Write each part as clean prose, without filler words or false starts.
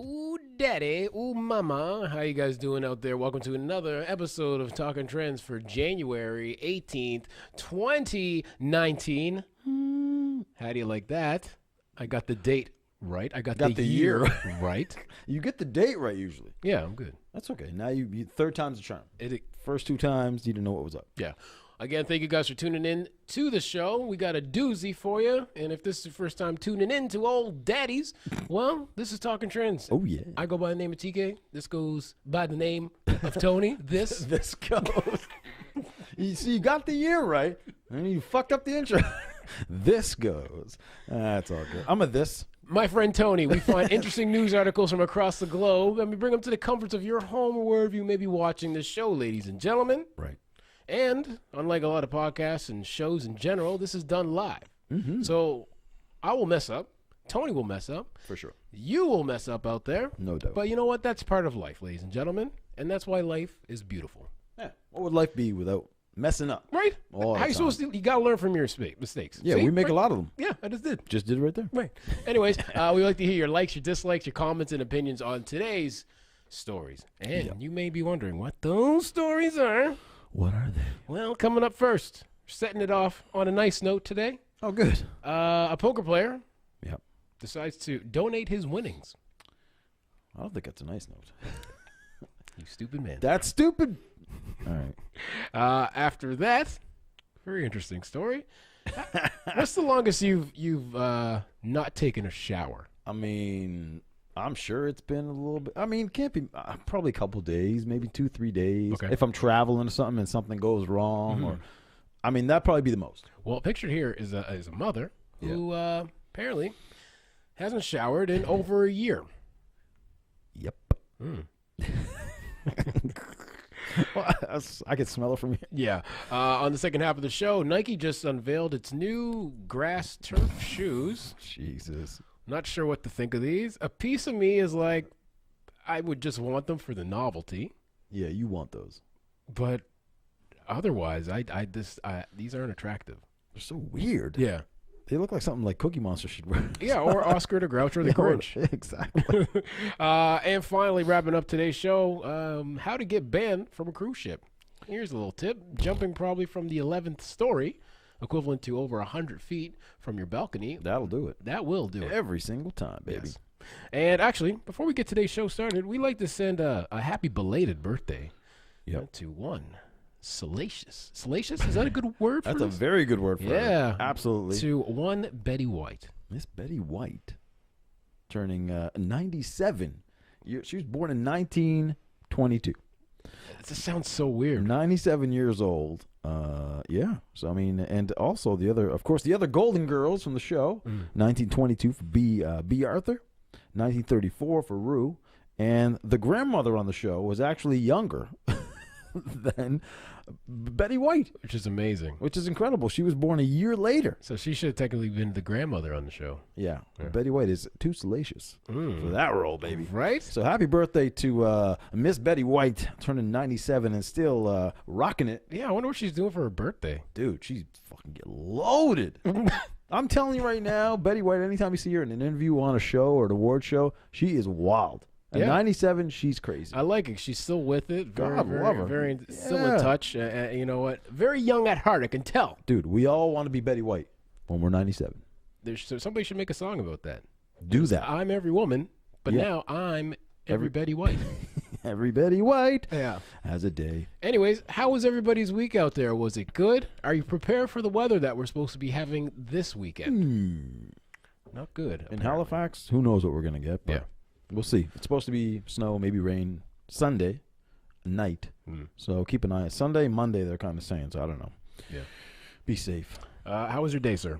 Ooh, daddy, ooh, mama. How you guys doing out there? Welcome to another episode of Talking Trends for January 18th, 2019. How do you like that? I got the date right. I got the year right. You get the date right usually. Yeah, I'm good. That's okay. Now you third time's the charm. First two times, you didn't know what was up. Yeah. Again, thank you guys for tuning in to the show. We got a doozy for you. And if this is your first time tuning in to old daddies, well, this is Talking Trends. Oh, yeah. I go by the name of TK. This goes by the name of Tony. This goes. You got the year right, and you fucked up the intro. This goes. That's all good. I'm a this. My friend Tony, we find interesting news articles from across the globe, and we bring them to the comforts of your home or wherever you may be watching this show, ladies and gentlemen. Right. And unlike a lot of podcasts and shows in general, this is done live. Mm-hmm. So I will mess up. Tony will mess up. For sure. You will mess up out there. No doubt. But you know what? That's part of life, ladies and gentlemen. And that's why life is beautiful. Yeah. What would life be without messing up? Right? All How you supposed to? You got to learn from your mistakes. Yeah, See? we make right? a lot of them. Yeah, I just did. Just did it right there. Right. Anyways, we like to hear your likes, your dislikes, your comments, and opinions on today's stories. And you may be wondering what those stories are. What are they? Well, coming up first, setting it off on a nice note today. Oh, good. A poker player decides to donate his winnings. I don't think that's a nice note. You stupid man. That's stupid. All right. After that, very interesting story. What's the longest you've not taken a shower? I mean, I'm sure it's been a little bit. I mean, it can't be probably a couple days, maybe 2-3 days. Okay. If I'm traveling or something and something goes wrong, or I mean, that'd probably be the most. Well, pictured here is a mother who apparently hasn't showered in over a year. Yep. Well, I can smell it from here. Yeah. On the second half of the show, Nike just unveiled its new grass turf shoes. Jesus. Not sure what to think of these. A piece of me is like, I would just want them for the novelty. Yeah, you want those. But otherwise, these aren't attractive. They're so weird. Yeah. They look like something like Cookie Monster should wear. Yeah, or Oscar the Grouch or the Grinch. Exactly. And finally, wrapping up today's show, how to get banned from a cruise ship. Here's a little tip. Jumping probably from the 11th story, equivalent to over 100 feet from your balcony. That'll do it. That will do it. Every single time, baby. Yes. And actually, before we get today's show started, we'd like to send a happy belated birthday to one Salacious. Salacious? Is that a good word for That's this? a very good word for it. Yeah. Absolutely. To one Betty White. Miss Betty White turning 97. She was born in 1922. That just sounds so weird. 97 years old. Yeah. So, I mean, and also the other Golden Girls from the show. 1922 for B. Arthur. 1934 for Rue. And the grandmother on the show was actually younger than Betty White. Which is amazing. Which is incredible. She was born a year later. So she should have technically been the grandmother on the show. Yeah. Betty White is too salacious for that role, baby. Right? So happy birthday to Miss Betty White, turning 97 and still rocking it. Yeah, I wonder what she's doing for her birthday. Dude, she's fucking get loaded. I'm telling you right now, Betty White, anytime you see her in an interview on a show or an award show, she is wild. At 97, she's crazy. I like it. She's still with it. Very, God, love her. very still in touch. You know what? Very young at heart, I can tell. Dude, we all want to be Betty White when we're 97. Somebody should make a song about that. Do that. I'm every woman, but now I'm every Betty White. Every Betty White Yeah. has a day. Anyways, how was everybody's week out there? Was it good? Are you prepared for the weather that we're supposed to be having this weekend? Not good. In apparently. Halifax, who knows what we're going to get. But Yeah. we'll see. It's supposed to be snow, maybe rain, Sunday night. So keep an eye. Sunday, Monday, they're kind of saying, so I don't know. Yeah. Be safe. How was your day, sir?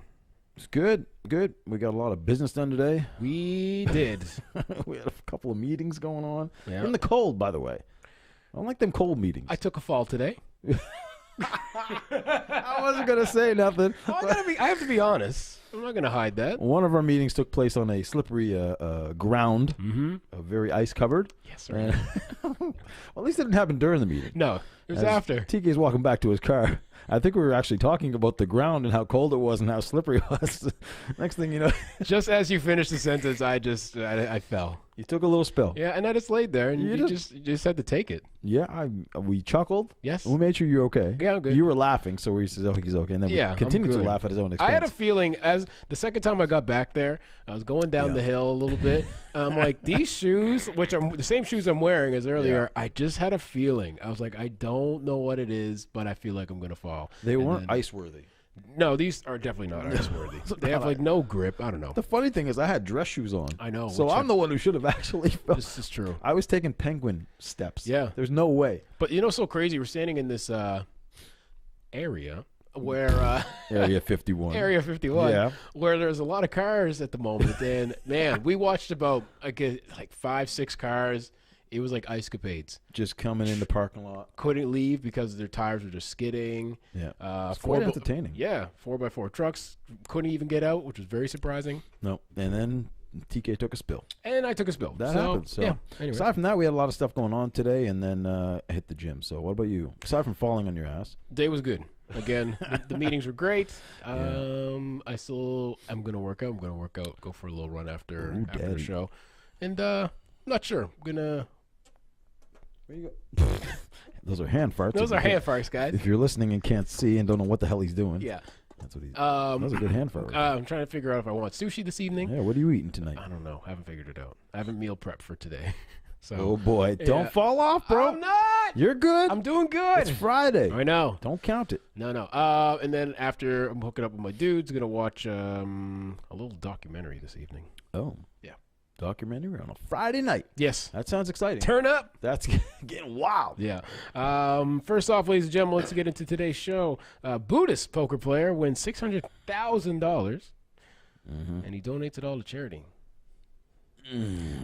It's good. Good. We got a lot of business done today. We did. We had a couple of meetings going on. Yeah. In the cold, by the way. I don't like them cold meetings. I took a fall today. I wasn't going to say nothing. I have to be honest. I'm not going to hide that. One of our meetings took place on a slippery ground, very ice covered. Yes, sir. Well, at least it didn't happen during the meeting. No, it was As after. TK's walking back to his car, I think we were actually talking about the ground and how cold it was and how slippery it was. Next thing you know, Just as you finished the sentence, I fell. you took a little spill. Yeah, and I just laid there, and You you just had to take it. Yeah, we chuckled. Yes. We made sure you're okay. Yeah, I'm good. You were laughing, so we said, "Oh, he's okay," and then Yeah, we I'm continued to good. laugh at his own expense. I had a feeling as the second time I got back there, I was going down the hill a little bit. I'm like, these shoes, which are the same shoes I'm wearing as earlier, I just had a feeling. I was like, I don't know what it is, but I feel like I'm going to fall. They And weren't then- ice worthy. No, these are definitely not ice worthy. They have like no grip. I don't know. The funny thing is, I had dress shoes on. I know. So which I'm the one who should have actually fell. This is true. I was taking penguin steps. Yeah. There's no way. But you know, so crazy. We're standing in this area where Area 51. Area 51, Yeah. where there's a lot of cars at the moment. And man, we watched about like 5-6 cars. It was like ice capades. Just coming in the parking lot. Couldn't leave because their tires were just skidding. Yeah. It's quite entertaining. Yeah, 4x4 trucks couldn't even get out, which was very surprising. No. And then TK took a spill. And I took a spill. That happens. So yeah. Anyway. aside from that, we had a lot of stuff going on today, and then I hit the gym. So what about you? Aside from falling on your ass. Day was good. Again, the meetings were great. Yeah. I'm gonna work out. I'm gonna work out. Go for a little run after the daddy. show, and I'm not sure. I'm gonna. Where you go? Those are hand farts. Those are hand farts, guys. If you're listening and can't see and don't know what the hell he's doing, Yeah. that's what he's. Those are good hand farts. I'm trying to figure out if I want sushi this evening. Yeah. What are you eating tonight? I don't know. I haven't figured it out. I haven't meal prepped for today. So Oh boy! Don't Yeah. fall off, bro. I'm not. You're good. I'm doing good. It's Friday. I know. Don't count it. No. And then after I'm hooking up with my dudes, gonna watch a little documentary this evening. Oh. Yeah. Documentary on a Friday night. Yes. That sounds exciting. Turn up. That's getting wild. Yeah. First off, ladies and gentlemen, let's get into today's show. Buddhist poker player wins $600,000, and he donates it all to charity.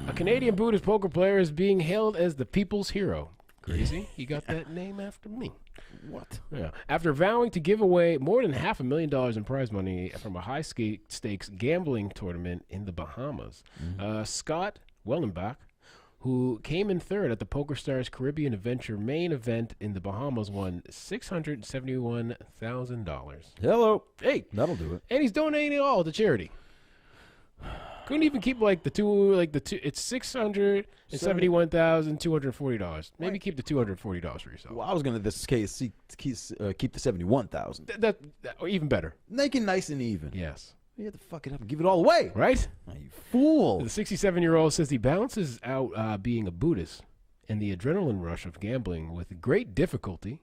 A Canadian Buddhist poker player is being hailed as the people's hero. Crazy. He got that name after me. What? Yeah. After vowing to give away more than $500,000 in prize money from a high-stakes gambling tournament in the Bahamas, Scott Wellenbach, who came in third at the PokerStars Caribbean Adventure main event in the Bahamas, won $671,000. Hello. Hey, That'll do it. and he's donating it all to charity. Couldn't even keep it's $671,240. Maybe keep the $240 for yourself. Well, I was gonna this case keep the 71,000. That or even better. Make it nice and even. Yes. You have to fuck it up and give it all away. Right? Oh, you fool. The 67-year-old says he balances out being a Buddhist and the adrenaline rush of gambling with great difficulty,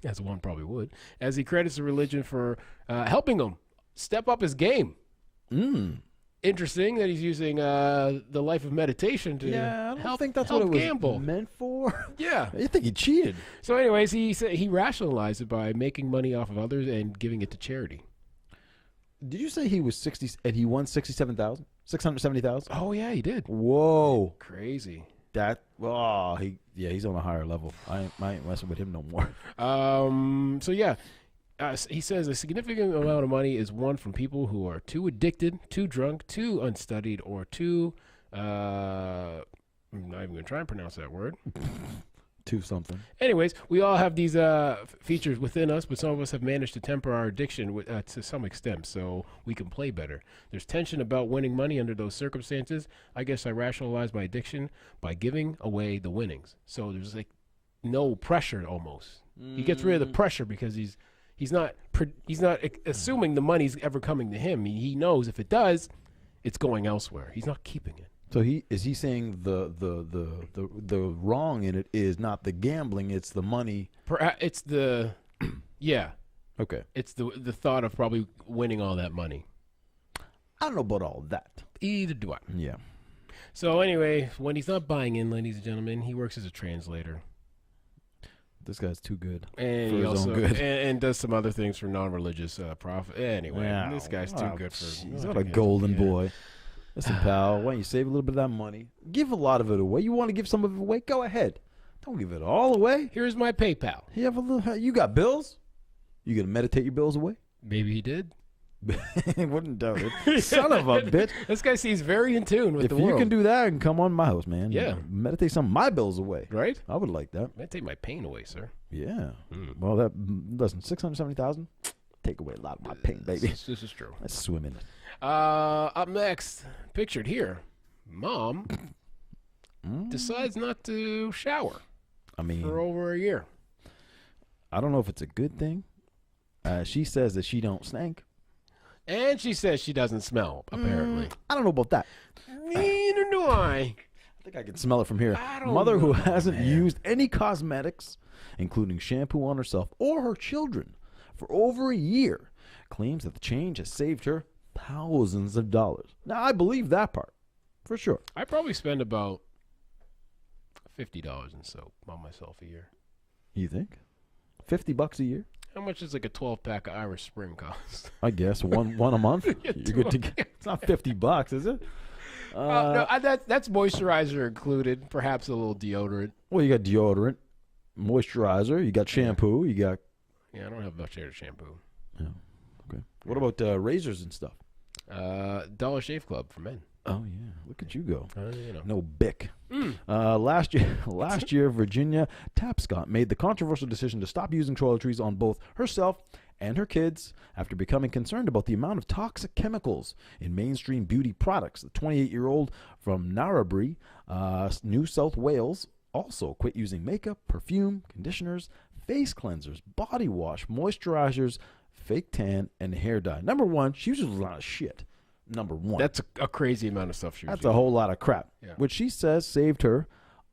as one probably would, as he credits the religion for helping him step up his game. Interesting that he's using the life of meditation to Yeah, I help think that's help what it was gamble. meant for. Yeah. You think he cheated? So, anyways, he said he rationalized it by making money off of others and giving it to charity. Did you say he was 60 and he won 67,000? 670,000? Oh yeah, he did. Whoa. Crazy. He's on a higher level. I ain't messing with him no more. So yeah. He says a significant amount of money is won from people who are too addicted, too drunk, too unstudied, or too I'm not even going to try and pronounce that word. To something. Anyways, we all have these features within us, but some of us have managed to temper our addiction to some extent so we can play better. There's tension about winning money under those circumstances. I guess I rationalize my addiction by giving away the winnings. So there's like no pressure almost. He gets rid of the pressure because he's not assuming the money's ever coming to him. He knows if it does, it's going elsewhere. He's not keeping it. So is he saying the wrong in it is not the gambling, it's the money? It's the yeah. Okay. It's the thought of probably winning all that money. I don't know about all that. Either do I. Yeah. So anyway, when he's not buying in, ladies and gentlemen, he works as a translator. This guy's too good And for he his also own good. and does some other things for non-religious profit. Anyway, Wow. this guy's too good for. He's not a golden boy. Listen, pal, why don't you save a little bit of that money? Give a lot of it away. You want to give some of it away? Go ahead. Don't give it all away. Here's my PayPal. You have a little. You got bills? You gonna meditate your bills away? Maybe he did. Wouldn't doubt it. Son of a bitch. This guy seems very in tune with If the you world. can do that, and come on my house, man. Yeah. Meditate some of my bills away. Right? I would like that. Might take my pain away, sir. Yeah. Well, listen, 670,000, take away a lot of my pain, baby. This is true. Let's swim in it. Up next, pictured here, Mom decides not to shower I mean, for over a year. I don't know if it's a good thing. She says that she don't stink. And she says she doesn't smell, apparently. I don't know about that. Neither do I. I think I can smell it from here. I don't Mother who know, hasn't man. used any cosmetics, including shampoo on herself or her children, for over a year, claims that the change has saved her thousands of dollars. Now, I believe that part, for sure. I probably spend about $50 in soap on myself a year. You think? $50 a year? How much does like a 12-pack of Irish Spring cost? I guess one a month. You're good to get. It's not $50, is it? No, that's moisturizer included, perhaps a little deodorant. Well, you got deodorant, moisturizer, you got shampoo, you got. Yeah, I don't have much hair to shampoo. Yeah. Okay. What about razors and stuff? Dollar Shave Club for men. Oh yeah, look at you go. You know. No Bic. Last year, Virginia Tapscott made the controversial decision to stop using toiletries on both herself and her kids after becoming concerned about the amount of toxic chemicals in mainstream beauty products. The 28-year-old from Narrabri, New South Wales, also quit using makeup, perfume, conditioners, face cleansers, body wash, moisturizers, fake tan, and hair dye. Number one, she uses a lot of shit. Number one. That's a crazy amount of stuff she was That's a whole lot of crap, Yeah. which she says saved her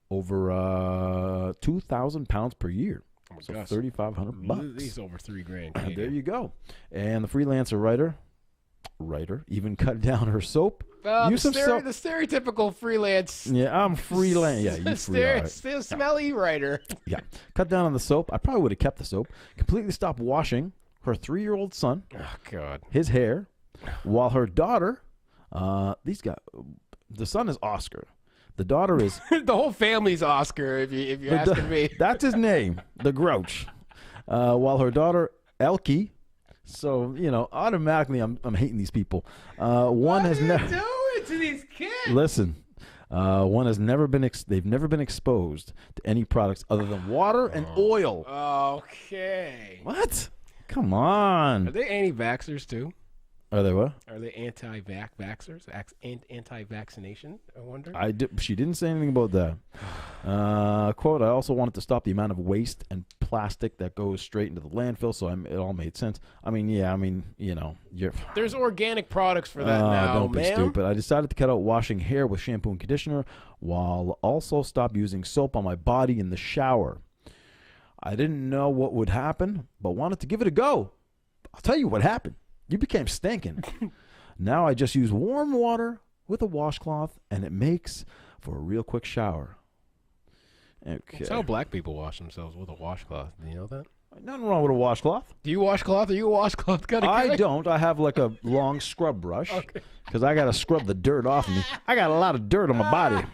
over 2,000 pounds per year. Oh my So gosh. $3,500. These over $3,000. There Canadian. you go. And the freelancer writer even cut down her soap. Use of soap. The stereotypical freelance. Yeah, I'm freelance. Yeah, you free. Still smelly writer. Yeah, cut down on the soap. I probably would have kept the soap. Completely stopped washing her 3-year-old son, Oh God. his hair, while her daughter, the son is Oscar. The daughter is The whole family's Oscar. If you're asking me. That's his name, the Grouch. While her daughter Elkie, so automatically I'm hating these people. One has never doing to these kids? listen. One has never been. They've never been exposed to any products other than water and oil. Okay. What? Come on. Are they anti-vaxxers too? Are they what? Are they anti-vaxxers? Anti-vaccination? I wonder. She didn't say anything about that. Quote, I also wanted to stop the amount of waste and plastic that goes straight into the landfill, so it all made sense. You're... There's organic products for that now, don't be man. stupid. I decided to cut out washing hair with shampoo and conditioner while also stop using soap on my body in the shower. I didn't know what would happen, but wanted to give it a go. I'll tell you what happened. You became stinking. Now I just use warm water with a washcloth, and it makes for a real quick shower. Okay. That's how black people wash themselves, with a washcloth. Do you know that? Nothing wrong with a washcloth. Do you washcloth? Are you a washcloth kind of guy? I don't. I have like a long scrub brush because I got to scrub the dirt off me. I got a lot of dirt on my body.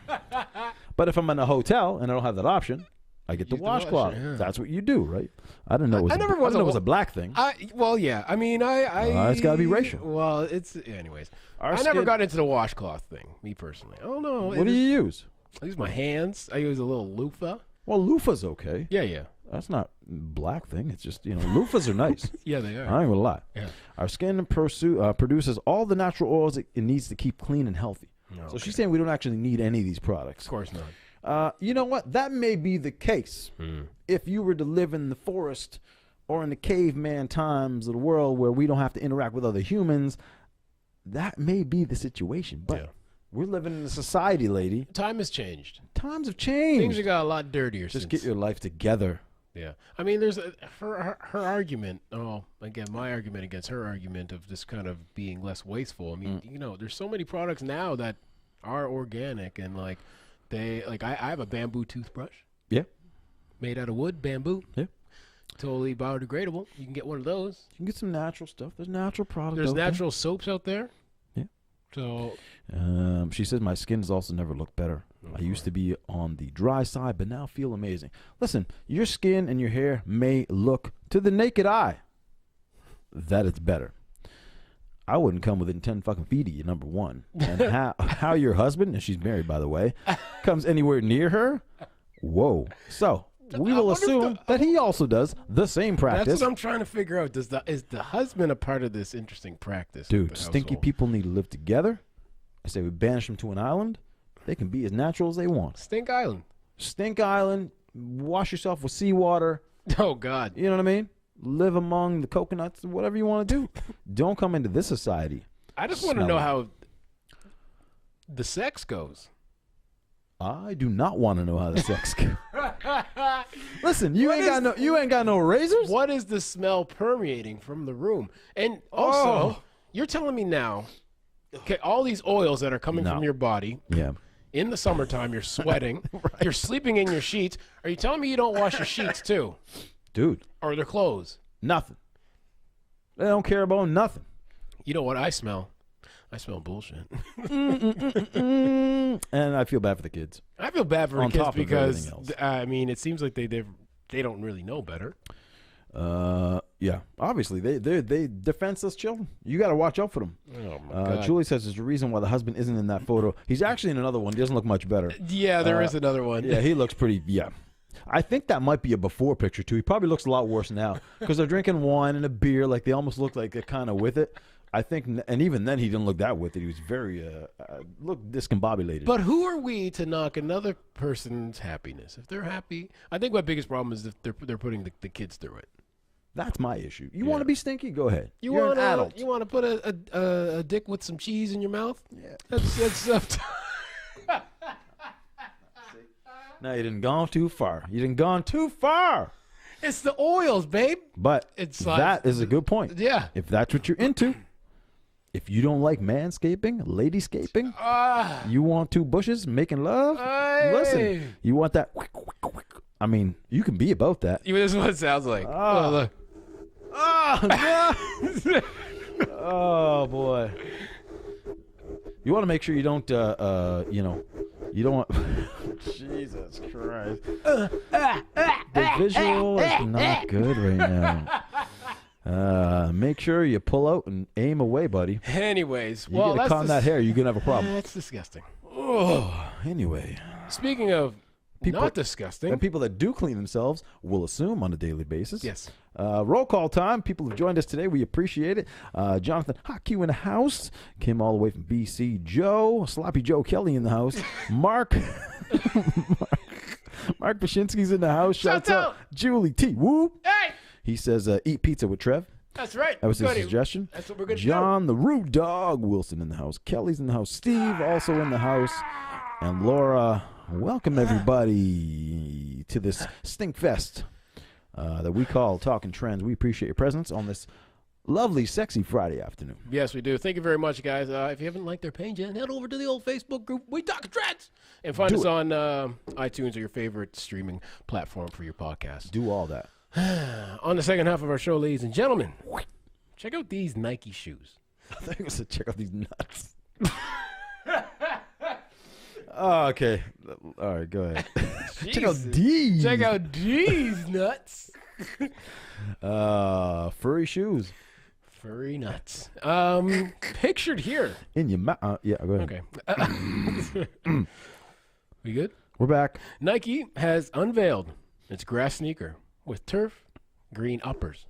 But if I'm in a hotel and I don't have that option, I get the Use the washer, washcloth. yeah. That's what you do, right? I didn't know it was. I never I was didn't know a it was a black thing. Well, yeah. I mean, It's gotta be racial. Well, anyways. Our I never skin- got into the washcloth thing, me personally. I don't know. What do you use? I use my hands. I use a little loofah. Well, loofah's okay. Yeah. That's not a black thing. It's just loofahs are nice. Yeah, they are. I ain't gonna lie. Yeah. Our skin produces all the natural oils it needs to keep clean and healthy. Oh, So she's saying we don't actually need any of these products. Of course not. You know what? That may be the case if you were to live in the forest or in the caveman times of the world where we don't have to interact with other humans. That may be the situation. But we're living in a society, lady. Time has changed. Times have changed. Things have got a lot dirtier Just since. get your life together. Yeah. I mean, there's her argument. Oh, again, my argument against her argument of this kind of being less wasteful. I mean, there's so many products now that are organic and like I have a bamboo toothbrush. Yeah. Made out of wood, bamboo. Yeah. Totally biodegradable. You can get one of those. You can get some natural stuff. There's natural products. There's out there. natural soaps out there. Yeah. So She says my skin has also never looked better. I used to be on the dry side, but now feel amazing. Listen, your skin and your hair may look to the naked eye that it's better. I wouldn't come within 10 fucking feet of you, number one. And how your husband, and she's married, by the way, comes anywhere near her, whoa. So we will assume that he also does the same practice. That's what I'm trying to figure out. Is the husband a part of this interesting practice? Dude, stinky people need to live together. I say we banish them to an island. They can be as natural as they want. Stink Island. Stink Island. Wash yourself with seawater. Oh, God. You know what I mean? Live among the coconuts, whatever you want to do. Don't come into this society. I just want to know how the sex goes. I do not want to know how the sex goes. Listen, you ain't got no razors. What is the smell permeating from the room? And also, you're telling me now, okay, all these oils that are coming from your body. Yeah. In the summertime, you're sweating. Right. You're sleeping in your sheets. Are you telling me you don't wash your sheets too? Dude. Or their clothes? Nothing. They don't care about nothing. You know what I smell? I smell bullshit. And I feel bad for the kids. I feel bad for the kids because, I mean, it seems like they don't really know better. Yeah. Obviously, they defenseless children. You got to watch out for them. Oh my God. Julie says there's a reason why the husband isn't in that photo. He's actually in another one. He doesn't look much better. Yeah, there is another one. Yeah, he looks pretty. Yeah. I think that might be a before picture too. He probably looks a lot worse now because they're drinking wine and a beer. Like they almost look like they're kind of with it. I think, and even then he didn't look that with it. He was very look discombobulated. But who are we to knock another person's happiness? If they're happy, I think my biggest problem is if they're putting the kids through it. That's my issue. You want to be stinky? Go ahead. You're an adult. You want to put a dick with some cheese in your mouth? Yeah. That's No, you didn't gone too far. You didn't gone too far. It's the oils, babe. But that is a good point. Yeah. If that's what you're into, if you don't like manscaping, ladyscaping, you want two bushes making love, listen, you want that. I mean, you can be about that. This is what it sounds like. Oh, look. No. Oh, boy. You want to make sure you don't, you don't want. Jesus Christ. The visual is not good right now. Make sure you pull out and aim away, buddy. Anyways, you gotta comb that hair. You're gonna have a problem. That's disgusting. Oh, anyway. Speaking of not disgusting, and people that do clean themselves will assume on a daily basis. Yes. Roll call time. People have joined us today. We appreciate it. Jonathan Hockey in the house. Came all the way from BC. Joe, Sloppy Joe Kelly in the house. Mark Pashinsky's in the house. Shouts out. Julie T. Woo. Hey. He says, eat pizza with Trev. That's right. That was his suggestion. That's what we're going to John the Rude Dog Wilson in the house. Kelly's in the house. Steve also in the house. And Laura, welcome everybody to this stink fest that we call Talking Trends. We appreciate your presence on this lovely, sexy Friday afternoon. Yes, we do. Thank you very much, guys. If you haven't liked our page yet, head over to the old Facebook group, We Talking Trends, and find us on iTunes or your favorite streaming platform for your podcast. Do all that. On the second half of our show, ladies and gentlemen, check out these Nike shoes. I think I said check out these nuts. Oh, okay. All right, go ahead. Check out these. Check out these nuts. Furry shoes. Furry nuts. Pictured here. In your mouth. Yeah, go ahead. Okay. We good? We're back. Nike has unveiled its grass sneaker with turf green uppers.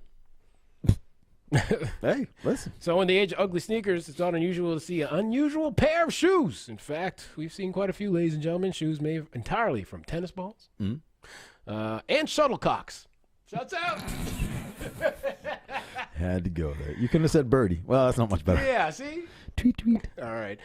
Hey, listen. So in the age of ugly sneakers, it's not unusual to see an unusual pair of shoes. In fact, we've seen quite a few, ladies and gentlemen, shoes made entirely from tennis balls and shuttlecocks. Shouts out. Had to go there. You couldn't have said birdie. Well, that's not much better. Yeah, see? Tweet, tweet. All right.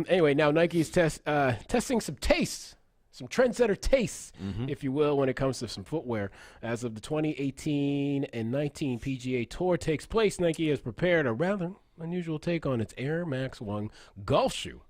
Anyway, now Nike's testing some tastes. Some trendsetter tastes, if you will, when it comes to some footwear. As of the 2018 and 19 PGA Tour takes place, Nike has prepared a rather unusual take on its Air Max 1 golf shoe.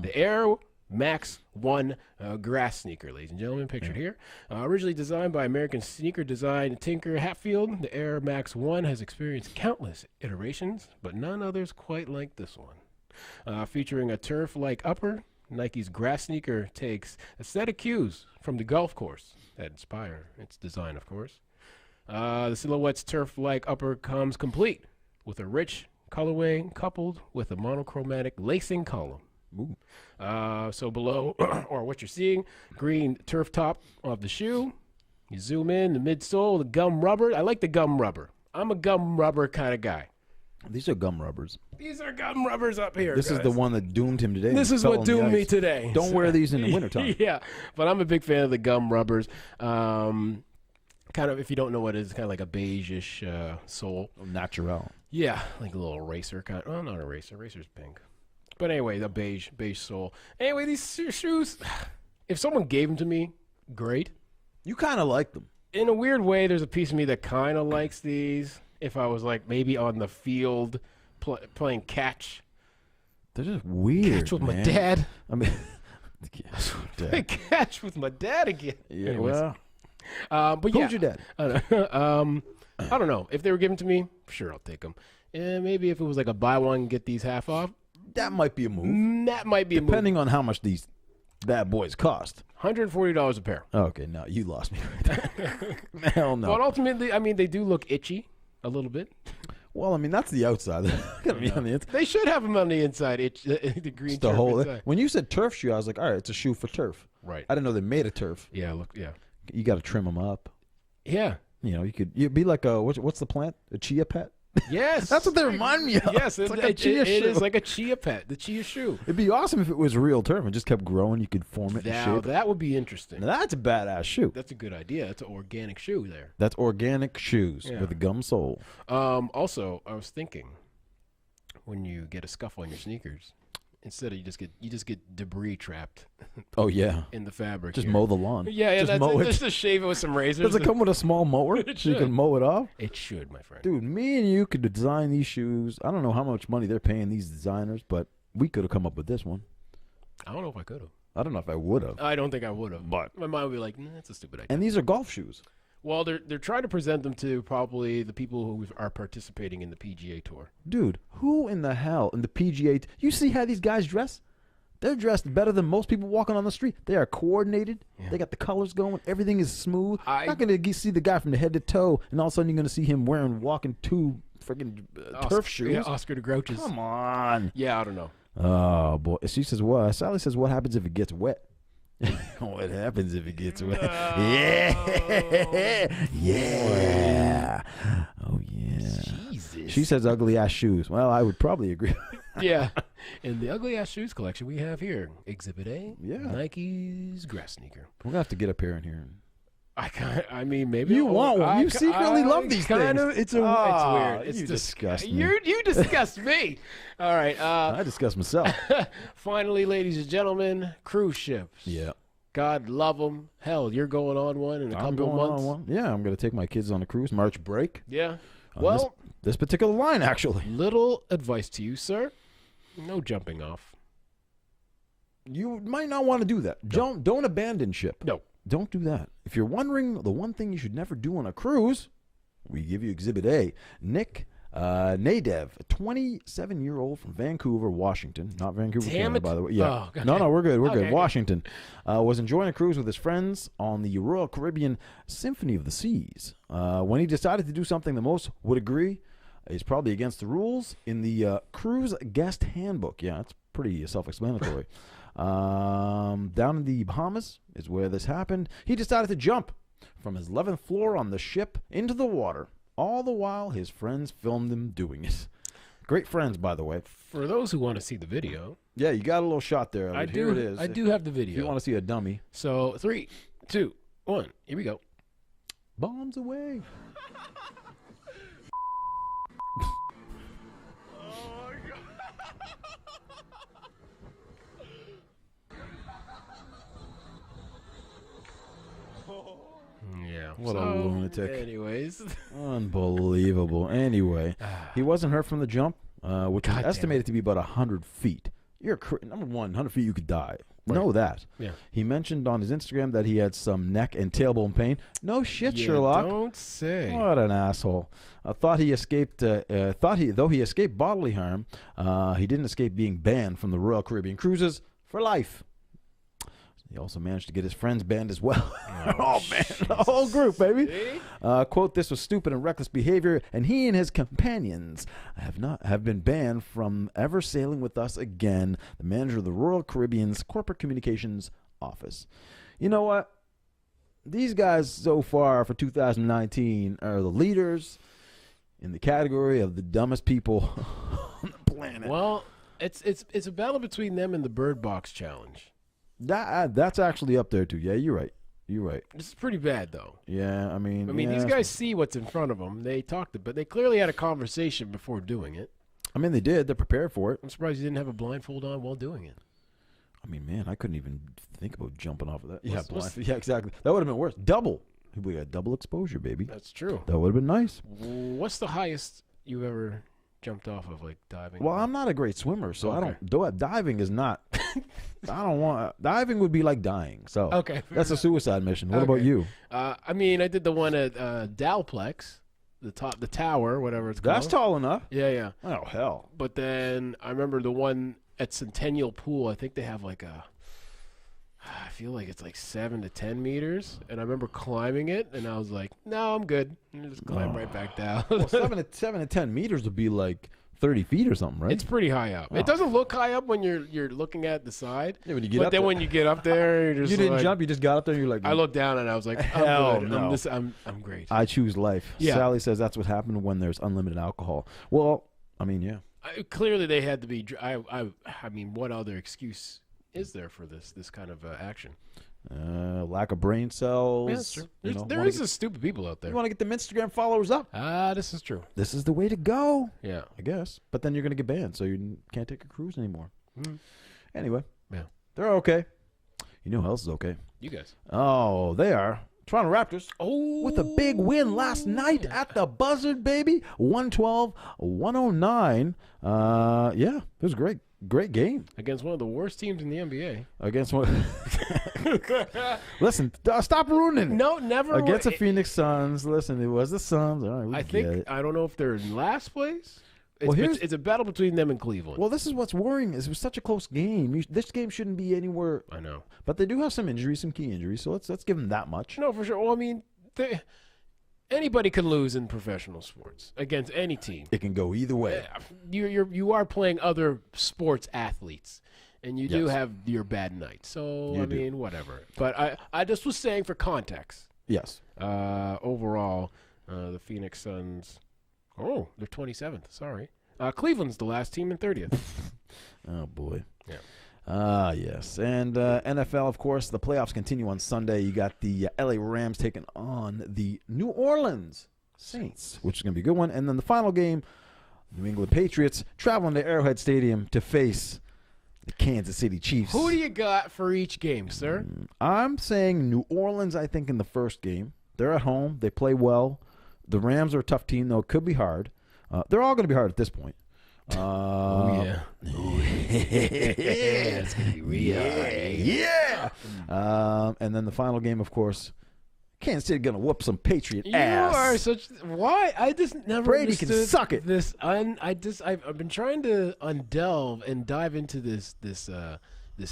The Air Max 1 grass sneaker, ladies and gentlemen, pictured here. Originally designed by American sneaker design Tinker Hatfield, the Air Max 1 has experienced countless iterations, but none others quite like this one. Featuring a turf-like upper, Nike's grass sneaker takes aesthetic cues from the golf course that inspire its design, of course. The silhouette's turf-like upper comes complete with a rich colorway coupled with a monochromatic lacing column. Ooh. So below, or what you're seeing, green turf top of the shoe. You zoom in, the midsole, the gum rubber. I like the gum rubber. I'm a gum rubber kind of guy. These are gum rubbers. These are gum rubbers up here. This guys. is the one that doomed him today. This is what doomed me today. Don't wear these in the wintertime. Yeah, but I'm a big fan of the gum rubbers. Kind of, if you don't know what it is, kind of like a beige-ish sole. Natural. Yeah, like a little eraser kind. Well, not a eraser. Eraser's pink. But anyway, the beige sole. Anyway, these shoes, if someone gave them to me, great. You kind of like them. In a weird way, there's a piece of me that kind of likes these. If I was like maybe on the field playing catch. They're just weird. Catch with man. my dad. I mean, catch with my dad again. Yeah, Anyways. well, but who's yeah, your dad? I don't know. If they were given to me, sure, I'll take them. And maybe if it was like a buy one, get these half off, That might be a move. that might be a move. Depending on how much these bad boys cost. $140 a pair. Okay, no, you lost me right there. Hell no. But ultimately, I mean, they do look itchy a little bit. Well, I mean, that's the outside. Gotta be on the inside. They should have them on the inside, the green It's the turf whole. inside. When you said turf shoe, I was like, all right, it's a shoe for turf. Right. I didn't know they made a turf. Yeah, look, yeah. You got to trim them up. Yeah. You know, you'd be like a what's the plant? A chia pet. Yes. That's what they remind me of. Yes, It's like a chia it shoe. is like a chia pet, the chia shoe. It'd be awesome if it was real turf and just kept growing. You could form it and Now, shape it. that would be interesting. Now, that's a badass shoe. That's a good idea. That's an organic shoe there. That's organic shoes Yeah. with a gum sole. Also, I was thinking, when you get a scuff on your sneakers, instead of you just get debris trapped Oh yeah, in the fabric. just here. mow the lawn. Yeah, just that's mow it. it. Just to shave it with some razors. Does it come with a small mower It so you should. can mow it off? It should, my friend. Dude, me and you could design these shoes. I don't know how much money they're paying these designers, but we could have come up with this one. I don't know if I could have. I don't know if I would have. I don't think I would have. But- my mind would be like, nah, that's a stupid idea. And these are golf shoes. Well, they're trying to present them to probably the people who are participating in the PGA Tour. Dude, who in the hell in the PGA? You see how these guys dress? They're dressed better than most people walking on the street. They are coordinated. Yeah. They got the colors going. Everything is smooth. I- You're not going to see the guy from the head to toe, and all of a sudden you're going to see him walking two freaking turf shoes. Yeah, Oscar the Grouches. Come on. Yeah, I don't know. Oh, boy. She says, well, Sally says, what happens if it gets wet? What happens if it gets wet? Yeah. Yeah. Oh, yeah. Jesus. She says ugly ass shoes. Well, I would probably agree. Yeah. In the ugly ass shoes collection we have here, Exhibit A, Yeah. Nike's grass sneaker. We're going to have to get up here in here. I mean, maybe You want one. You secretly love these kind things. of. It's Ah, weird. It's you disgust me. You disgust me. All right. I discuss myself. Finally, ladies and gentlemen, cruise ships. Yeah. God love them. Hell, you're going on one in a I'm couple going of months. on one. Yeah, I'm going to take my kids on a cruise, March break. Yeah. On Well, this particular line, actually. little advice to you, sir. No jumping off. You might not want to do that. Don't abandon ship. No. Don't do that. If you're wondering the one thing you should never do on a cruise, we give you Exhibit A. Nick Nadev, a 27-year-old from Vancouver, Washington. Not Vancouver, Damn Canada, it. by the way. Yeah. Oh, okay. No, we're good. We're good. Okay. Washington was enjoying a cruise with his friends on the Royal Caribbean Symphony of the Seas. When he decided to do something that most would agree is probably against the rules in the cruise guest handbook. Yeah, it's pretty self-explanatory. Down in the Bahamas is where this happened. He decided to jump from his 11th floor on the ship into the water. All the while, his friends filmed him doing it. Great friends, by the way. For those who want to see the video, Yeah, you got a little shot there. I Here do. it is. I do have the If video. you want to see a dummy, So 3, 2, 1. Here we go. bombs away. Yeah. What a lunatic. Anyways. Unbelievable. Anyway, he wasn't hurt from the jump, which God was damn estimated to be about 100 feet. Number one, 100 feet, you could die. Know that. Yeah. He mentioned on his Instagram that he had some neck and tailbone pain. No shit, You Sherlock. Don't say. What an asshole! Though he escaped bodily harm, he didn't escape being banned from the Royal Caribbean cruises for life. He also managed to get his friends banned as well. Oh, Man, the whole group, baby. See? Quote, this was stupid and reckless behavior, and he and his companions have been banned from ever sailing with us again. The manager of the Royal Caribbean's Corporate Communications Office. You know what? These guys so far for 2019 are the leaders in the category of the dumbest people on the planet. Well, it's a battle between them and the Bird Box Challenge. That's actually up there too. Yeah, you're right. You're right. This is pretty bad, though. Yeah, I mean, yeah, these guys see what's in front of them. They talked, but they clearly had a conversation before doing it. I mean, they did. They're prepared for it. I'm surprised you didn't have a blindfold on while doing it. I mean, man, I couldn't even think about jumping off of that. Yeah, yeah, exactly. That would have been worse. Double. We got double exposure, baby. That's true. That would have been nice. What's the highest you ever jumped off of, like diving? Well, I'm not a great swimmer, so Okay. diving is not. I don't want. Diving would be like dying. So Okay, that's a suicide mission. What Okay. about you? I mean, I did the one at Dalplex, the tower, whatever it's called. That's tall enough. Yeah. Oh hell. But then I remember the one at Centennial Pool. I think they have like I feel like it's like 7 to 10 meters, and I remember climbing it, and I was like, "No, I'm good." And I just climb right back down. Well, 7 to 10 meters would be like 30 feet or something, right? It's pretty high up. It doesn't look high up when you're looking at the side. Yeah, when you get But up then there- when you get up there, you're just you didn't like, jump. You just got up there. and You're like, I looked down and I was like, I'm Hell good. no. I'm great. I choose life. Yeah. Sally says that's what happened when there's unlimited alcohol. Well, I mean, yeah. Clearly, they had to be. I mean, what other excuse is there for this kind of action? Lack of brain cells. Yeah, that's true. You know, There wanna is get- some stupid people out You there. want to get them Instagram followers up. This is true. This is the way to go, Yeah. I guess. But then you're going to get banned, so you can't take a cruise anymore. Mm. Anyway, Yeah. they're okay. You know who else is okay? You guys. Oh, they are. Toronto Raptors. Oh, With a big win last night at the Buzzard, baby. 112-109. Yeah, it was great. Great game. against one of the worst teams in the NBA. Against one. Listen, stop ruining it. No, never. Against the Phoenix Suns. Listen, it was the Suns. All right, we I get think it. I don't know if they're in last place. Well, It's a battle between them and Cleveland. Well, this is what's worrying. Is it was such a close game. This game shouldn't be anywhere. I know. But they do have some injuries, some key injuries. So let's give them that much. No, for sure. Well, I mean, anybody can lose in professional sports against any team. It can go either way. You are playing other sports athletes, and you do Yes. have your bad nights. So You I do. mean, whatever. But I just was saying for context. Yes. Overall, the Phoenix Suns. Oh, they're 27th. Sorry. Cleveland's the last team in 30th. Oh boy. Yeah. Yes. And NFL, of course, the playoffs continue on Sunday. You got the LA Rams taking on the New Orleans Saints, which is going to be a good one. And then the final game, New England Patriots traveling to Arrowhead Stadium to face the Kansas City Chiefs. Who do you got for each game, sir? I'm saying New Orleans, I think, in the first game. They're at home. They play well. The Rams are a tough team, though. It could be hard. They're all going to be hard at this point. Oh, yeah. It's going to be real. Yeah. And then the final game, of course, Kansas City going to whoop some Patriot You ass. are such. Why? I just never Brady can understood suck it. This. I've been trying to undelve and dive into this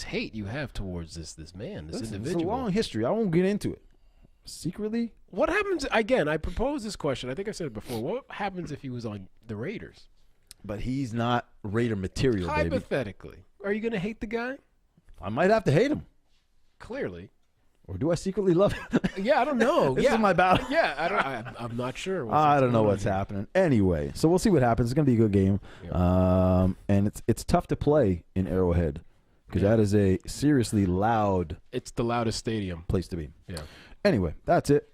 hate you have towards this man, this Listen, it's a individual. long history. I won't get into it. Secretly, What happens again? I proposed this question. I think I said it before. What happens if he was on the Raiders? but he's not Raider material, baby. Hypothetically, are you going to hate the guy? I might have to hate him. Clearly. Or do I secretly love him? Yeah, I don't know. This yeah. is my battle. Yeah, I'm not sure. I don't know what's happening. Anyway, so we'll see what happens. It's going to be a good game. Yeah. And it's tough to play in Arrowhead because that is a seriously loud It's the loudest stadium. place to be. Yeah. Anyway, that's it.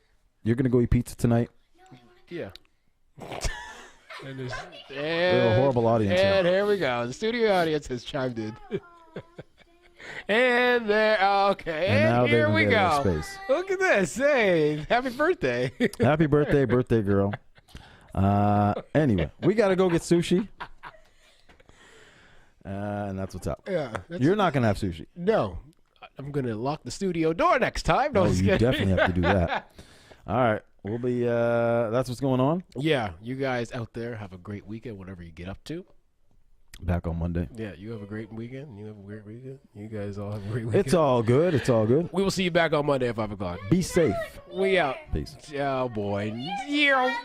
You're going to go eat pizza tonight? Yeah. And We have a horrible audience here. And here we go. The studio audience has chimed in. And there, okay. And now And here they've we invaded go. our space. Look at this. Hey, happy birthday. Happy birthday, birthday girl. Anyway, we got to go get sushi. And that's what's up. Yeah. You're not going to have sushi. No. I'm going to lock the studio door next time. No, No, just you kidding. definitely have to do that. All right. We'll be, that's what's going on. Yeah, you guys out there have a great weekend, whatever you get up to. Back on Monday. Yeah, you have a great weekend. You have a great weekend. You guys all have a great weekend. It's all good. It's all good. We will see you back on Monday at 5 o'clock. Be safe. We out. Peace. Oh, boy. Yeah.